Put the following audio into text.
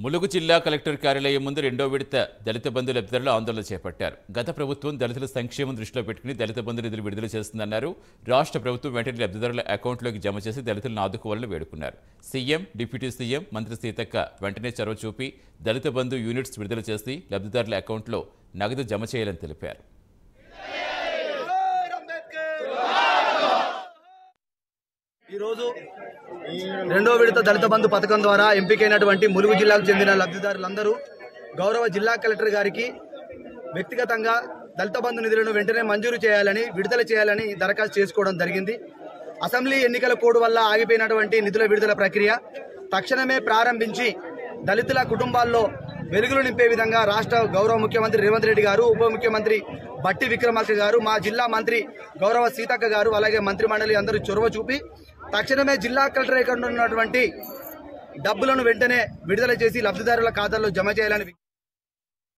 ములుగు జిల్లా కలెక్టర్ కార్యాలయం ముందు రెండో విడత దళిత బంధు లబ్ధిదారులు ఆందోళన చేపట్టారు. గత ప్రభుత్వం దళితుల సంక్షేమం దృష్టిలో పెట్టుకుని దళిత బంధు నిధులు విడుదల చేస్తుందన్నారు. రాష్ట్ర ప్రభుత్వం వెంటనే లబ్ధిదారుల అకౌంట్లోకి జమ చేసి దళితులను ఆదుకోవాలని వేడుకున్నారు. సీఎం, డిప్యూటీ సీఎం మంత్రి సీతక్క వెంటనే చొరవ చూపి దళిత బంధు యూనిట్స్ విడుదల చేసి లబ్ధిదారుల అకౌంట్లో నగదు జమ చేయాలని తెలిపారు. ఈరోజు రెండో విడత దళిత బంధు పథకం ద్వారా ఎంపికైనటువంటి ములుగు జిల్లాకు చెందిన లబ్ధిదారులందరూ గౌరవ జిల్లా కలెక్టర్ గారికి వ్యక్తిగతంగా దళిత బంధు నిధులను వెంటనే మంజూరు చేయాలని, విడుదల చేయాలని దరఖాస్తు చేసుకోవడం జరిగింది. అసెంబ్లీ ఎన్నికల కోడ్ వల్ల ఆగిపోయినటువంటి నిధుల విడుదల ప్రక్రియ తక్షణమే ప్రారంభించి దళితుల కుటుంబాల్లో వెలుగులు నింపే విధంగా రాష్ట్ర గౌరవ ముఖ్యమంత్రి రేవంత్ రెడ్డి గారు, ఉప ముఖ్యమంత్రి బట్టి విక్రమార్క గారు, మా జిల్లా మంత్రి గౌరవ సీతక్క గారు, అలాగే మంత్రి మండలి అందరూ చొరవ చూపి తక్షణమే జిల్లా కలెక్టర్ అకౌంట్లో ఉన్నటువంటి డబ్బులను వెంటనే విడుదల చేసి లబ్ధిదారుల ఖాతాల్లో జమ చేయాలని